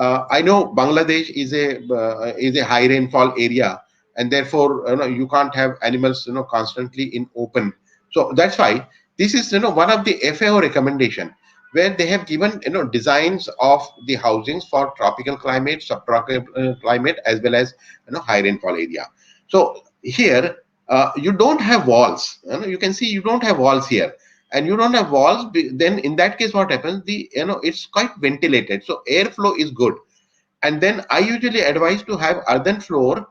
I know Bangladesh is a high rainfall area, and therefore you can't have animals constantly in open. So that's why this is one of the FAO recommendation, where they have given designs of the housings for tropical climate, subtropical climate, as well as high rainfall area. So here you don't have walls. You can see you don't have walls here, and you don't have walls. Then in that case, what happens? It's quite ventilated, so airflow is good. And then I usually advise to have earthen floor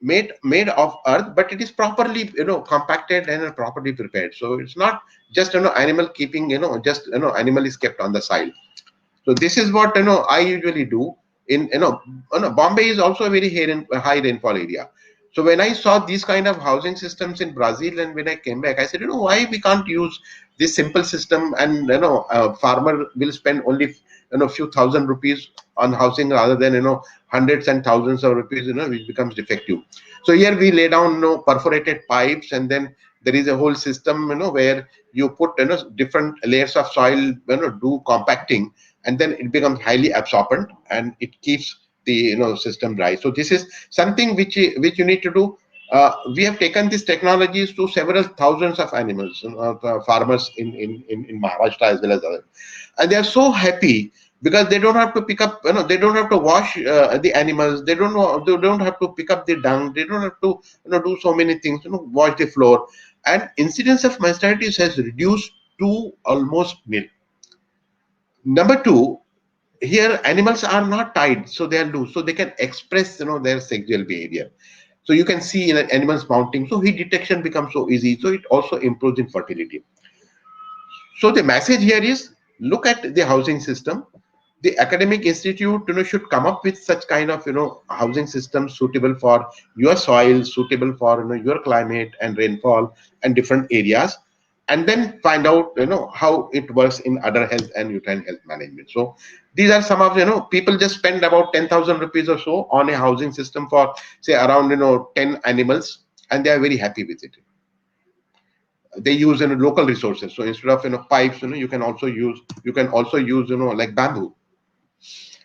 made of earth, but it is properly compacted and properly prepared. So it's not just animal keeping, just animal is kept on the side. So this is what I usually do. In Bombay is also a very high rainfall area. So when I saw these kind of housing systems in Brazil, and when I came back, I said, why we can't use this simple system, and a farmer will spend only few thousand rupees on housing, rather than hundreds and thousands of rupees, which becomes defective. So here we lay down perforated pipes, and then there is a whole system where you put different layers of soil, do compacting, and then it becomes highly absorbent, and it keeps the system dry. So this is something which you need to do. We have taken these technologies to several thousands of animals, farmers in Maharashtra as well as others, and they are so happy because they don't have to pick up, they don't have to wash the animals, they don't have to pick up the dung, they don't have to do so many things, wash the floor, and incidence of mastitis has reduced to almost nil. Number two, here animals are not tied, so they are loose, so they can express their sexual behavior. So you can see in animals mounting, so heat detection becomes so easy, so it also improves in fertility. So the message here is, look at the housing system. The academic institute should come up with such kind of housing systems suitable for your soil, suitable for your climate and rainfall and different areas, and then find out how it works in other health and uterine health management. So these are some of people just spend about 10,000 rupees or so on a housing system for, say, around 10 animals, and they are very happy with it. They use local resources. So instead of pipes, you can also use like bamboo.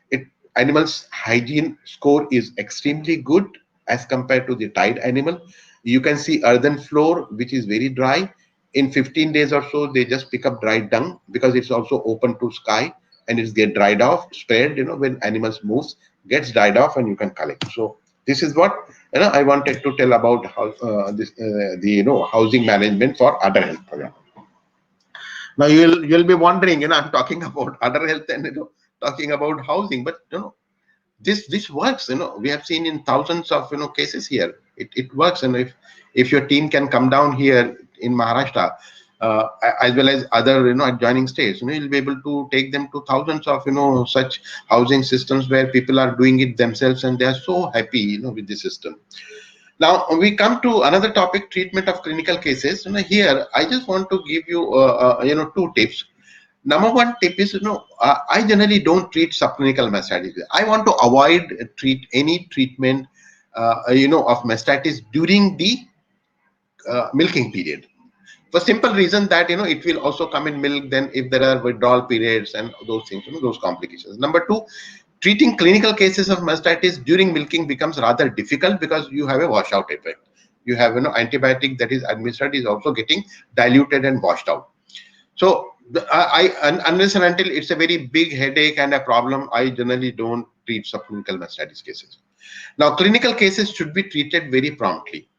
It Animals hygiene score is extremely good as compared to the tied animal. You can see earthen floor which is very dry. In 15 days or so, they just pick up dry dung, because it's also open to sky, and it's get dried off, spread, when animals moves, gets dried off, and you can collect. So this is what I wanted to tell about how the housing management for other health program. Now you'll be wondering, I'm talking about other health and talking about housing, but this works. We have seen in thousands of cases here. It works, and if your team can come down here in Maharashtra, as well as other adjoining states, you'll be able to take them to thousands of such housing systems where people are doing it themselves, and they are so happy with the system. Now we come to another topic: treatment of clinical cases. Here I just want to give you two tips. Number one tip is, I generally don't treat subclinical mastitis. I want to avoid treat any treatment, of mastitis during the milking period. For simple reason that it will also come in milk. Then if there are withdrawal periods and those things, those complications. Number two, treating clinical cases of mastitis during milking becomes rather difficult, because you have a washout effect. You have antibiotic that is administered is also getting diluted and washed out. So unless and until it's a very big headache and a problem, I generally don't treat subclinical mastitis cases. Now, clinical cases should be treated very promptly,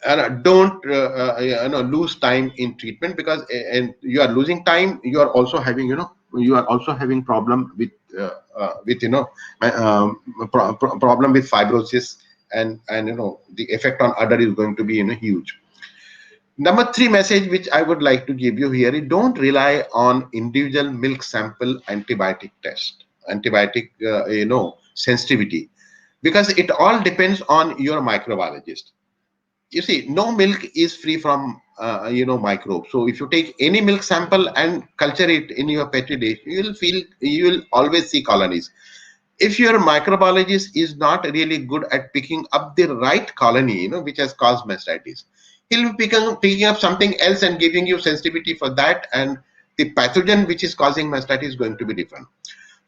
and don't lose time in treatment, because and you are losing time. You are also having problem with problem with fibrosis, and the effect on udder is going to be huge. Number three message which I would like to give you here is, don't rely on individual milk sample antibiotic test, antibiotic sensitivity, because it all depends on your microbiologist. You see, no milk is free from microbes. So if you take any milk sample and culture it in your petri dish, you will always see colonies. If your microbiologist is not really good at picking up the right colony, which has caused mastitis, he'll be picking up something else and giving you sensitivity for that, and the pathogen which is causing mastitis is going to be different.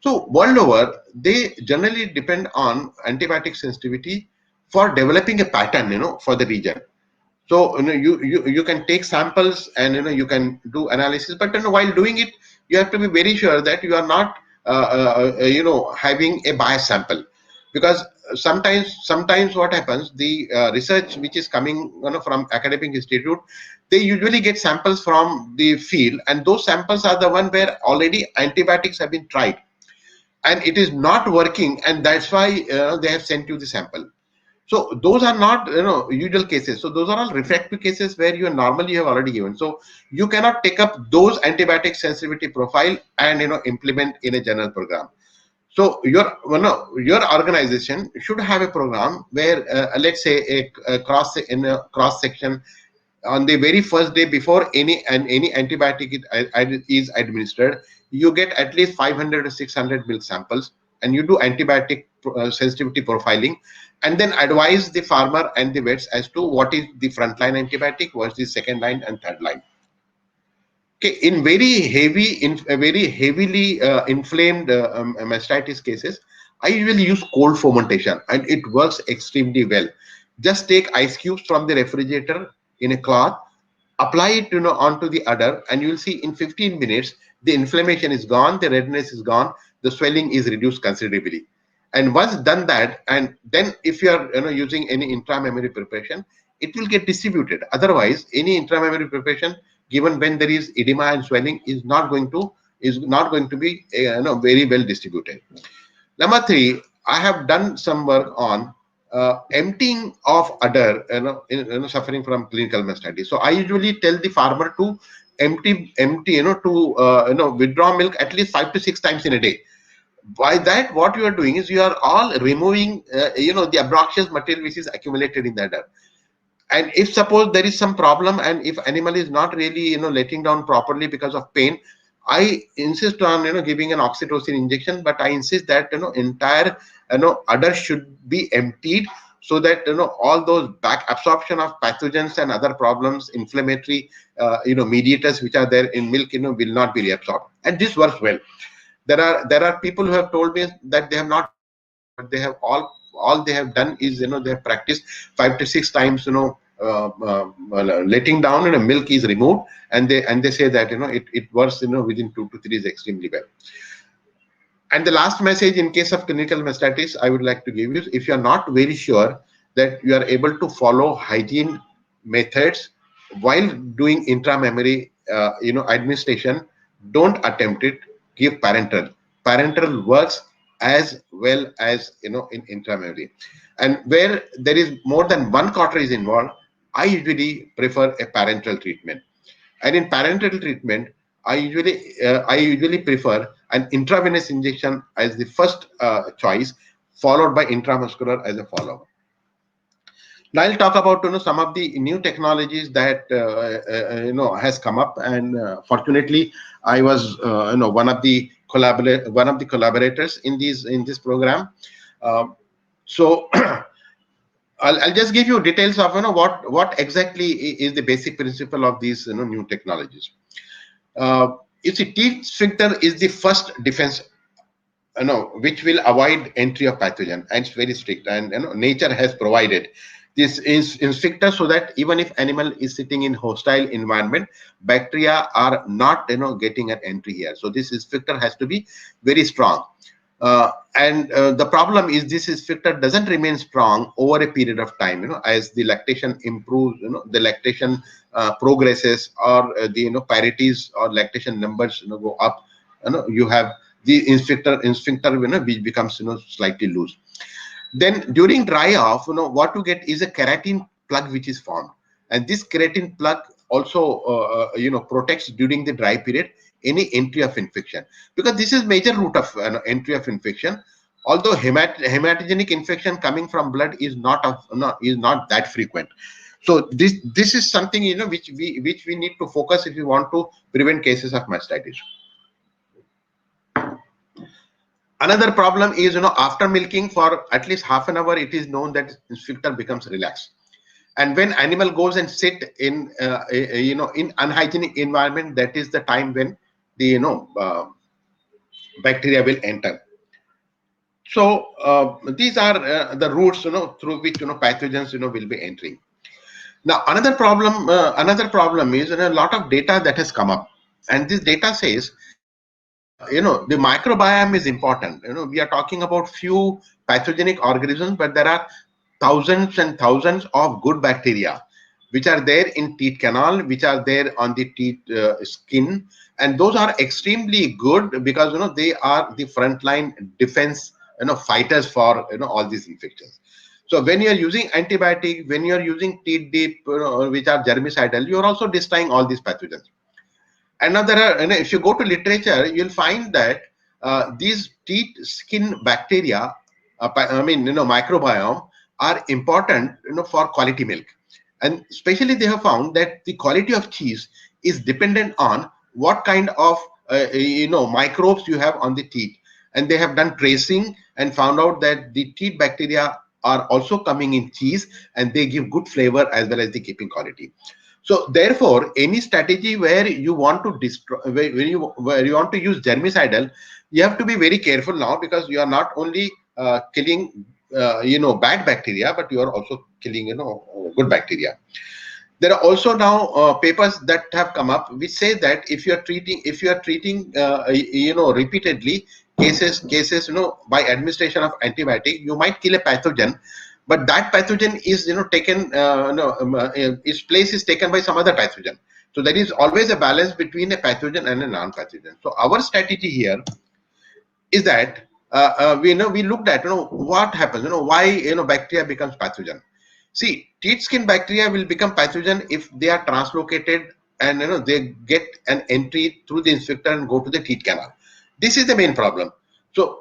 So world over, they generally depend on antibiotic sensitivity for developing a pattern, for the region. So you can take samples and you can do analysis, but while doing it, you have to be very sure that you are not having a biased sample, because sometimes what happens, the research which is coming from academic institute, they usually get samples from the field, and those samples are the one where already antibiotics have been tried and it is not working, and that's why they have sent you the sample. So those are not usual cases. So those are all refractory cases where you normally have already given. So you cannot take up those antibiotic sensitivity profile and implement in a general program. So your organization should have a program where let's say a cross section on the very first day before any antibiotic is administered, you get at least 500 to 600 milk samples, and you do antibiotic sensitivity profiling, and then advise the farmer and the vets as to what is the frontline antibiotic, what's the second line and third line. Okay, in very heavily inflamed mastitis cases, I usually use cold fermentation, and it works extremely well. Just take ice cubes from the refrigerator in a cloth, apply it onto the udder, and you will see in 15 minutes the inflammation is gone, the redness is gone, the swelling is reduced considerably. And once done that, and then if you are using any intramammary preparation, it will get distributed. Otherwise, any intramammary preparation given when there is edema and swelling is not going to be very well distributed. Number three, I have done some work on emptying of udder, suffering from clinical mastitis. So I usually tell the farmer to empty, to withdraw milk at least 5 to 6 times in a day. By that, what you are doing is you are all removing, the obnoxious material which is accumulated in the udder. And if suppose there is some problem, and if animal is not really letting down properly because of pain, I insist on giving an oxytocin injection, but I insist that entire udder should be emptied, so that all those back absorption of pathogens and other problems, inflammatory mediators which are there in milk will not be reabsorbed, and this works well. There are people who have told me that they have not, but they have all they have done is they have practiced 5 to 6 times letting down, and milk is removed, and they say that it works within 2 to 3 days extremely well. And the last message in case of clinical mastitis I would like to give you, if you are not very sure that you are able to follow hygiene methods while doing intramammary administration, don't attempt it. Give parenteral. Parenteral works as well as in intramammary. And where there is more than one cartridge involved, I usually prefer a parenteral treatment. And in parenteral treatment, I usually prefer an intravenous injection as the first choice, followed by intramuscular as a follow-up. Now I'll talk about some of the new technologies that has come up, and fortunately, I was one of the collaborators in this program. So I'll just give you details of what exactly is the basic principle of these new technologies. You see, teeth sphincter is the first defense, which will avoid entry of pathogen, and it's very strict. And nature has provided this is in sphincter so that even if animal is sitting in hostile environment, bacteria are not getting an entry here. So this sphincter has to be very strong. And the problem is this sphincter doesn't remain strong over a period of time. As the lactation improves, the lactation progresses, or the parities or lactation numbers go up. You have the sphincter which becomes slightly loose. Then during dry off, what you get is a keratin plug which is formed, and this keratin plug also protects during the dry period any entry of infection, because this is major route of entry of infection. Although hematogenic infection coming from blood is not that frequent. So this is something which we need to focus if we want to prevent cases of mastitis. Another problem is after milking for at least half an hour, it is known that sphincter becomes relaxed. And when animal goes and sit in in unhygienic environment, that is the time when the bacteria will enter. So these are the routes, through which pathogens will be entering. Now another problem is a lot of data that has come up, and this data says the microbiome is important. We are talking about few pathogenic organisms, but there are thousands and thousands of good bacteria which are there in teeth canal, which are there on the teeth skin, and those are extremely good because they are the frontline defense fighters for all these infections. So when you are using antibiotic, when you are using teeth dip, which are germicidal, you are also destroying all these pathogens. And now there are, if you go to literature, you'll find that these teeth skin bacteria, microbiome, are important, for quality milk. And especially they have found that the quality of cheese is dependent on what kind of, microbes you have on the teeth. And they have done tracing and found out that the teeth bacteria are also coming in cheese, and they give good flavor as well as the keeping quality. So therefore, any strategy where you want to destroy, where you want to use germicidal, you have to be very careful now, because you are not only killing bad bacteria, but you are also killing good bacteria. There are also now papers that have come up which say that if you are treating repeatedly cases by administration of antibiotic, you might kill a pathogen, but that pathogen is taken its place is taken by some other pathogen. So there is always a balance between a pathogen and a non-pathogen. So our strategy here is that we looked at what happens, why bacteria becomes pathogen. See, teeth skin bacteria will become pathogen if they are translocated, and they get an entry through the sphincter and go to the teeth canal. This is the main problem. So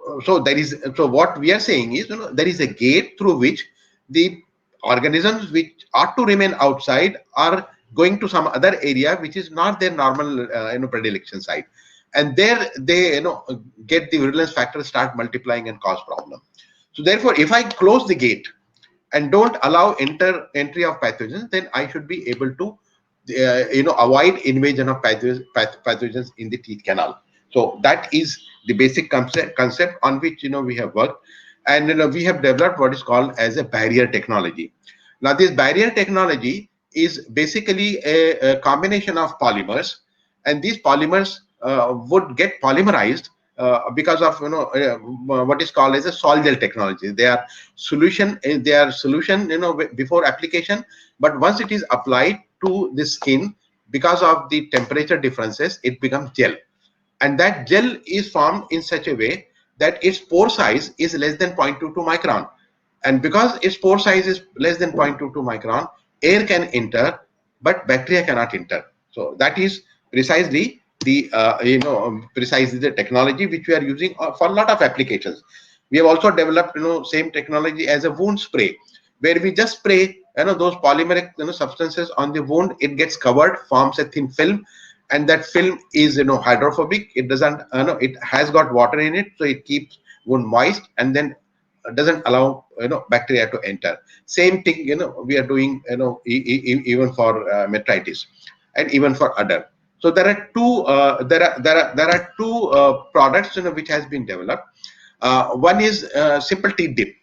what we are saying is, there is a gate through which the organisms which ought to remain outside are going to some other area which is not their normal predilection site, and there they get the virulence factor, start multiplying and cause problem. So therefore, if I close the gate and don't allow entry of pathogens, then I should be able to avoid invasion of pathogens in the teeth canal. So that is the basic concept on which we have worked, and we have developed what is called as a barrier technology. Now this barrier technology is basically a combination of polymers, and these polymers would get polymerized because of what is called as a sol gel technology. They are solution before application, but once it is applied to the skin, because of the temperature differences, it becomes gel, and that gel is formed in such a way that its pore size is less than 0.22 micron. And because its pore size is less than 0.22 micron, air can enter, but bacteria cannot enter. So that is precisely the technology which we are using for a lot of applications. We have also developed same technology as a wound spray, where we just spray those polymeric substances on the wound. It gets covered, forms a thin film, and that film is hydrophobic. It doesn't it has got water in it, so it keeps wound moist, and then doesn't allow bacteria to enter. Same thing we are doing even for metritis and even for udder. So there are two products which has been developed. One is simple teeth dip,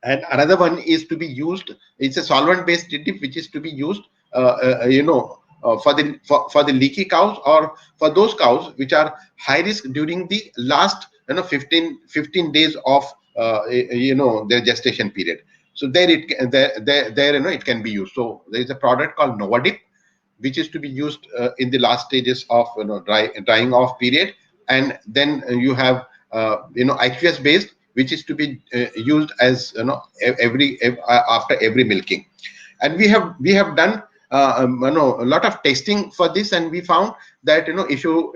and another one is to be used. It's a solvent based dip which is to be used for the leaky cows, or for those cows which are high risk during the last 15 days of their gestation period. So there it can be used. So there is a product called Nova Dip, which is to be used in the last stages of drying off period, and then you have aqueous based, which is to be used as after every milking. And we have done a lot of testing for this, and we found that if you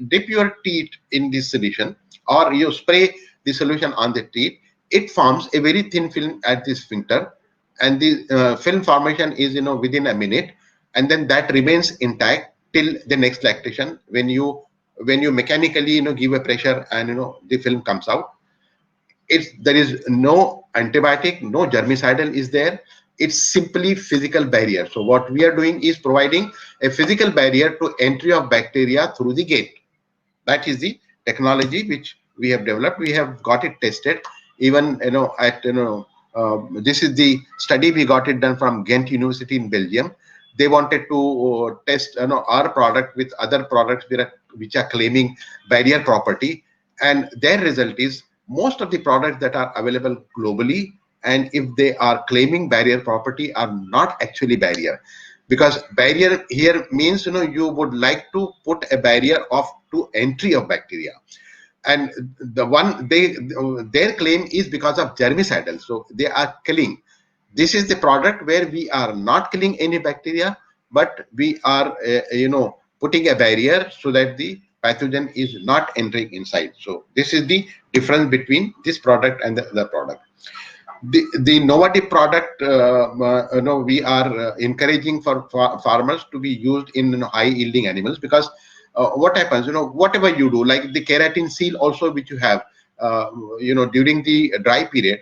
dip your teeth in this solution, or you spray the solution on the teeth, it forms a very thin film at the sphincter, and the film formation is within a minute, and then that remains intact till the next lactation, when you mechanically give a pressure, and the film comes out. There is no antibiotic, no germicidal is there. It's simply physical barrier. So what we are doing is providing a physical barrier to entry of bacteria through the gate. That is the technology which we have developed. We have got it tested. Even at this is the study we got it done from Ghent University in Belgium. They wanted to test our product with other products which are claiming barrier property, and their result is most of the products that are available globally, and if they are claiming barrier property, are not actually barrier. Because barrier here means you would like to put a barrier of to entry of bacteria, and the one their claim is because of germicidal, so they are killing. This is the product where we are not killing any bacteria, but we are putting a barrier so that the pathogen is not entering inside. So this is the difference between this product and the other product. The Novadip product, we are encouraging for farmers to be used in high yielding animals, because what happens, whatever you do, like the keratin seal also which you have, during the dry period,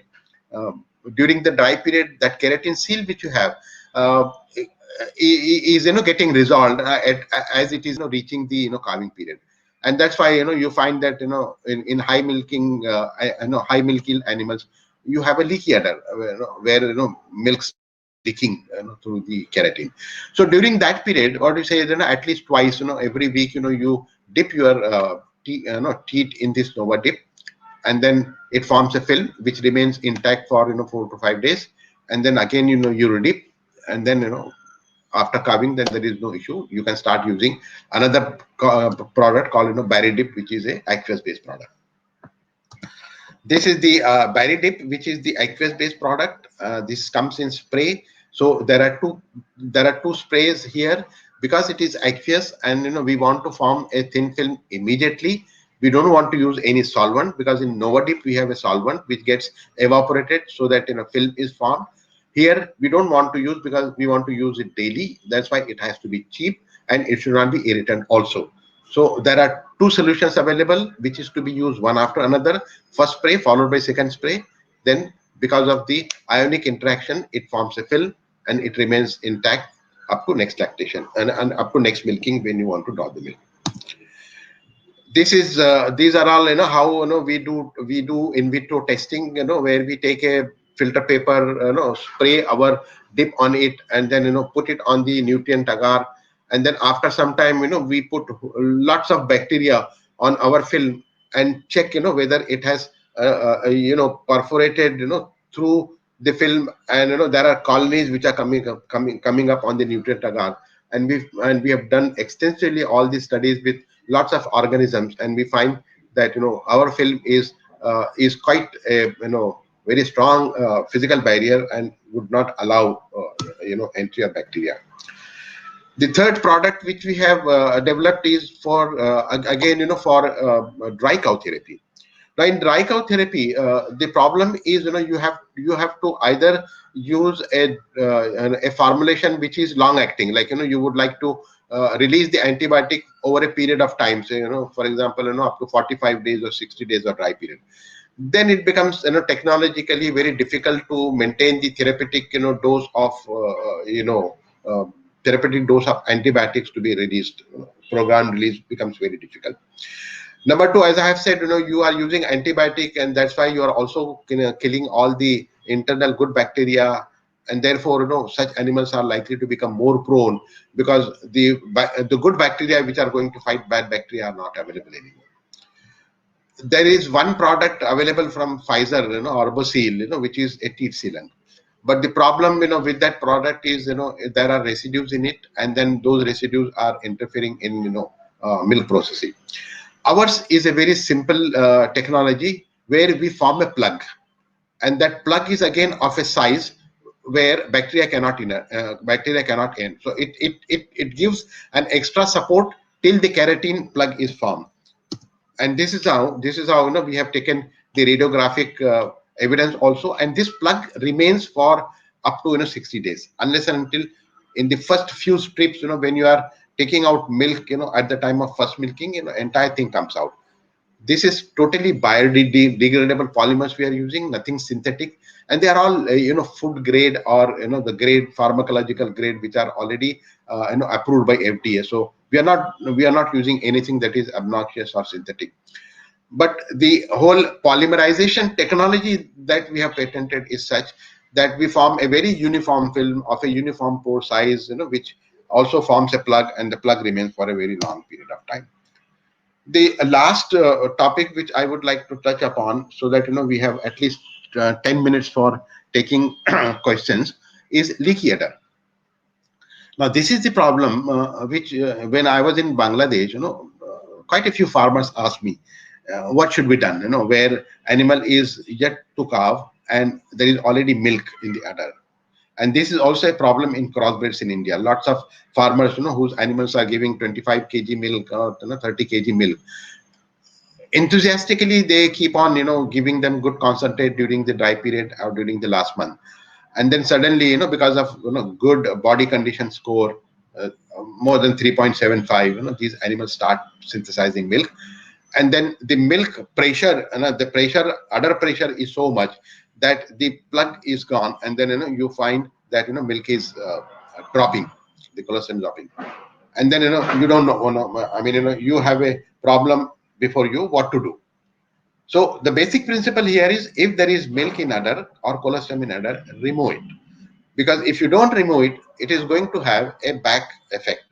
uh, that keratin seal which you have is getting resolved as it is reaching the calving period. And that's why you find that in high milking high milk yield animals, you have a leaky udder where milk starts leaking through the keratin. So during that period, what you say is at least twice every week you dip your teeth in this Nova dip, and then it forms a film which remains intact for 4 to 5 days, and then again you redip, and then after carving, then there is no issue. You can start using another product called Barry Dip, which is a aqueous based product. This is the Barry Dip, which is the aqueous based product. This comes in spray. So there are two sprays here, because it is aqueous, and we want to form a thin film immediately. We don't want to use any solvent, because in Novadip we have a solvent which gets evaporated so that film is formed. Here we don't want to use, because we want to use it daily. That's why it has to be cheap, and it should not be irritant also. So there are two solutions available, which is to be used one after another. First spray followed by second spray. Then because of the ionic interaction, it forms a film and it remains intact up to next lactation, and up to next milking when you want to draw the milk. This is these are all how we do in vitro testing, where we take a filter paper, spray our dip on it, and then put it on the nutrient agar, and then after some time we put lots of bacteria on our film and check whether it has perforated through the film, and there are colonies which are coming up on the nutrient agar. And we have done extensively all these studies with lots of organisms, and we find that our film is quite a very strong physical barrier, and would not allow entry of bacteria. The third product which we have developed is for again dry cow therapy. Now in dry cow therapy, the problem is you have to either use a formulation which is long acting, like you would like to release the antibiotic over a period of time, so for example up to 45 days or 60 days of dry period. Then it becomes technologically very difficult to maintain the therapeutic dose of uh, therapeutic dose of antibiotics to be released. Program release becomes very difficult. Number two, as I have said, you are using antibiotic, and that's why you are also killing all the internal good bacteria, and therefore such animals are likely to become more prone, because the good bacteria which are going to fight bad bacteria are not available anymore. There is one product available from Pfizer, Orbosil, which is a teeth sealant. But the problem, with that product is, there are residues in it, and then those residues are interfering in, milk processing. Ours is a very simple technology where we form a plug, and that plug is again of a size where bacteria cannot end. So it gives an extra support till the keratin plug is formed. And this is how we have taken the radiographic evidence also, and this plug remains for up to 60 days, unless and until in the first few strips, when you are taking out milk, at the time of first milking, entire thing comes out. This is totally biodegradable polymers we are using, nothing synthetic, and they are all food grade, or the grade, pharmacological grade, which are already approved by FDA. So we are not using anything that is obnoxious or synthetic. But the whole polymerization technology that we have patented is such that we form a very uniform film of a uniform pore size, which also forms a plug, and the plug remains for a very long period of time. The last topic which I would like to touch upon, so that we have at least 10 minutes for taking questions, is leaky udder. Now, this is the problem which, when I was in Bangladesh, quite a few farmers asked me, what should be done, where animal is yet to calve and there is already milk in the udder. And this is also a problem in crossbreds in India. Lots of farmers, whose animals are giving 25 kg milk or 30 kg milk. Enthusiastically, they keep on, giving them good concentrate during the dry period or during the last month. And then suddenly, because of good body condition score, more than 3.75, these animals start synthesizing milk. And then the milk pressure, the pressure, udder pressure is so much that the plug is gone, and then you find that milk is dropping, the colostrum dropping, and then you don't know, I mean, you have a problem before you what to do. So the basic principle here is, if there is milk in udder or colostrum in udder, remove it, because if you don't remove it, it is going to have a back effect.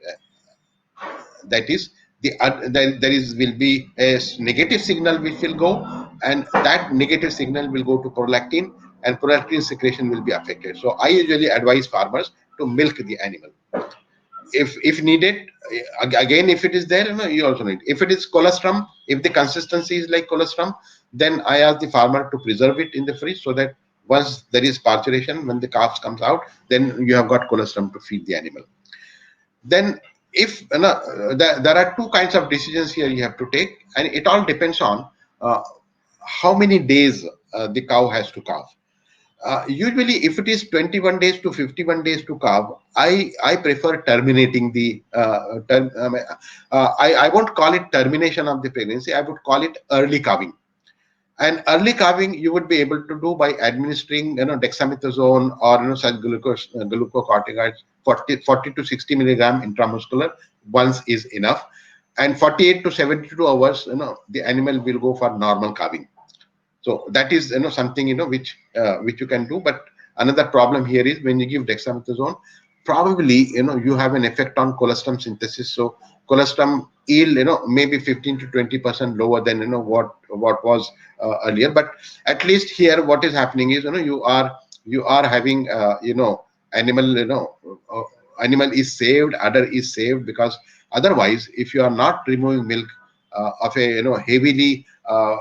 That is, there is will be a negative signal which will go, and that negative signal will go to prolactin, and prolactin secretion will be affected. So I usually advise farmers to milk the animal if needed. Again, if it is there, you also need. If it is colostrum, if the consistency is like colostrum, then I ask the farmer to preserve it in the fridge, so that once there is parturition, when the calves comes out, then you have got colostrum to feed the animal. Then, if there are two kinds of decisions here you have to take, and it all depends on how many days the cow has to calve. Usually, if it is 21 days to 51 days to calve, I prefer terminating the. I won't call it termination of the pregnancy. I would call it early calving. And early calving you would be able to do by administering, dexamethasone or such glucocorticoids, 40 to 60 milligram intramuscular once is enough, and 48 to 72 hours, the animal will go for normal calving. So that is something which you can do. But another problem here is, when you give dexamethasone, probably you have an effect on colostrum synthesis. So colostrum yield maybe 15 to 20% lower than what was earlier. But at least here what is happening is, you are having animal, animal is saved, udder is saved, because otherwise, if you are not removing milk of a heavily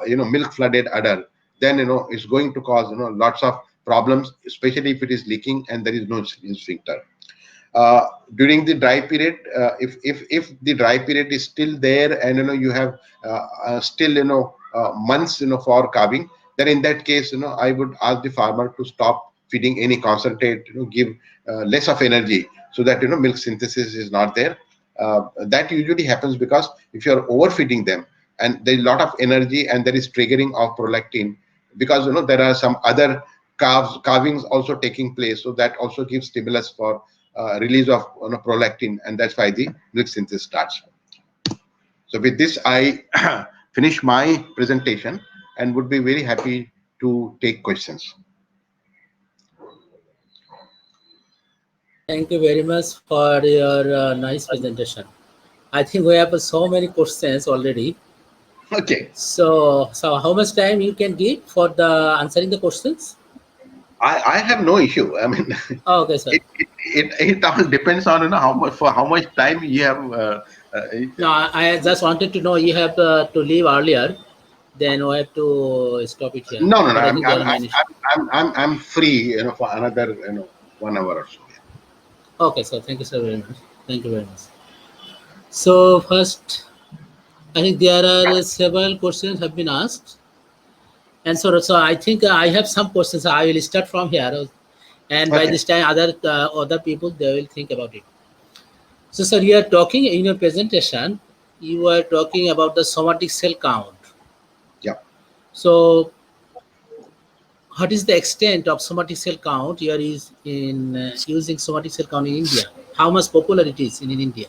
milk flooded udder, then it's going to cause lots of problems, especially if it is leaking and there is no sphincter. During the dry period, if the dry period is still there, and you have still months for calving, then in that case I would ask the farmer to stop feeding any concentrate, give less of energy, so that milk synthesis is not there. That usually happens because if you are overfeeding them, and there is a lot of energy, and there is triggering of prolactin, because there are some other calvings also taking place, so that also gives stimulus for release of prolactin, and that's why the milk synthesis starts. So with this, I finish my presentation and would be very happy to take questions. Thank you very much for your nice presentation. I think we have so many questions already. Okay. So how much time you can give for the answering the questions? I have no issue. I mean, Oh, okay, sir. it all depends on how much time you have. No, I just wanted to know, you have to leave earlier, then we have to stop it here. No, no, no. But I think there are many. I'm free, for another 1 hour or so. Okay, sir. Thank you, sir, very much. Thank you very much. So first, I think there are several questions have been asked, and so I think I have some questions. I will start from here, and by Okay. this time, other people they will think about it. So, sir, you are talking in your presentation. You are talking about the somatic cell count. Yeah. So, what is the extent of somatic cell count here is in using somatic cell count in India? How much popular it is in India?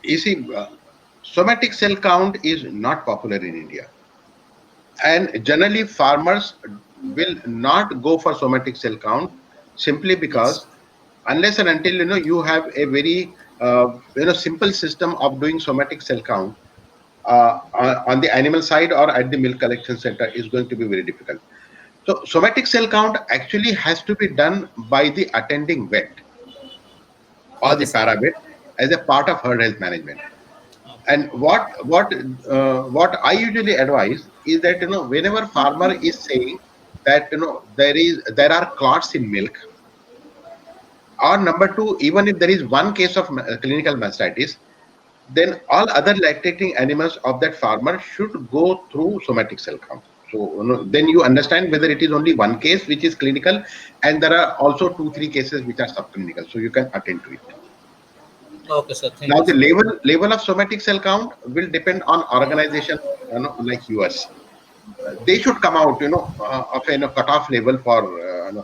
You see, somatic cell count is not popular in India, and generally farmers will not go for somatic cell count simply because Yes. unless and until you have a very simple system of doing somatic cell count on the animal side or at the milk collection center is going to be very difficult. So somatic cell count actually has to be done by the attending vet or Okay, the sir. para-vet as a part of herd health management. Okay. And what I usually advise is that whenever farmer is saying that there are clots in milk, or number two, even if there is one case of clinical mastitis, then all other lactating animals of that farmer should go through somatic cell count. So then you understand whether it is only one case which is clinical, and there are also 2 3 cases which are subclinical, so you can attend to it. Okay, sir. Thank Now you, the sir. level of somatic cell count will depend on organization, like US. They should come out, of a cutoff level for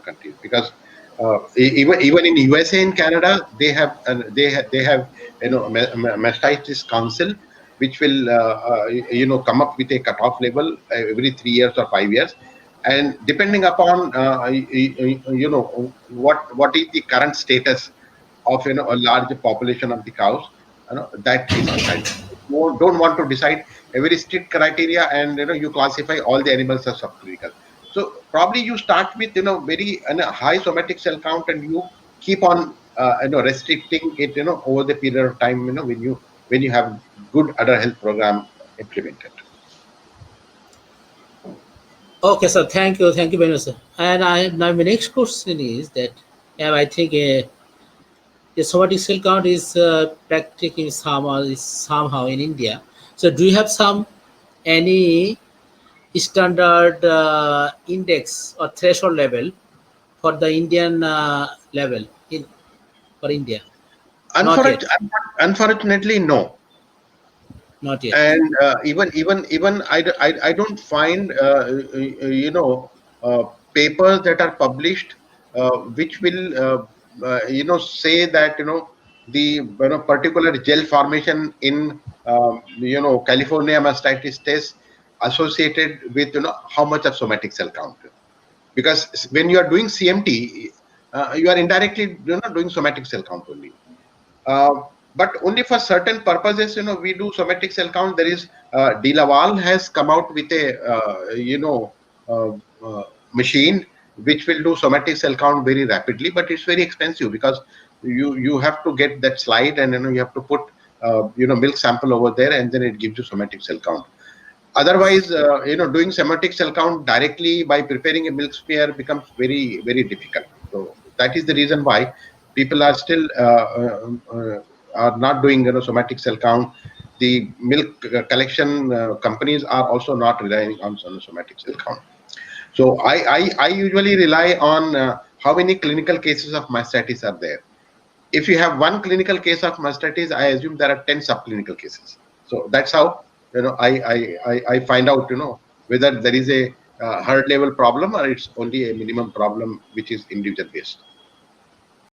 countries, because even in USA and Canada, they have mastitis council, which will come up with a cutoff level every 3 years or 5 years, and depending upon what is the current status of a large population of the cows, that is decided. Don't want to decide a very strict criteria, and you classify all the animals as subclinical. So probably you start with very high somatic cell count, and you keep on restricting it over the period of time, when you have good other health program implemented. Okay, sir. Thank you. Thank you very much, sir. And now my next question is that I think the somatic cell count is practically somehow in India. So do you have any standard index or threshold level for the Indian level in for India? Not yet. Unfortunately, unfortunately, no. Not yet. And even I don't find papers that are published which will say that the particular gel formation in California mastitis test associated with how much of somatic cell count, because when you are doing CMT, you are indirectly doing somatic cell count only. uh, but only for certain purposes, we do somatic cell count. There is De Laval has come out with a uh, uh, machine which will do somatic cell count very rapidly, but it's very expensive, because you have to get that slide, and you have to put milk sample over there, and then it gives you somatic cell count. Otherwise, doing somatic cell count directly by preparing a milk smear becomes very, very difficult. So that is the reason why people are still are not doing somatic cell count. The milk collection companies are also not relying on somatic cell count. So I usually rely on how many clinical cases of mastitis are there. If you have one clinical case of mastitis, I assume there are 10 subclinical cases. So that's how I find out whether there is a herd level problem, or it's only a minimum problem which is individual based.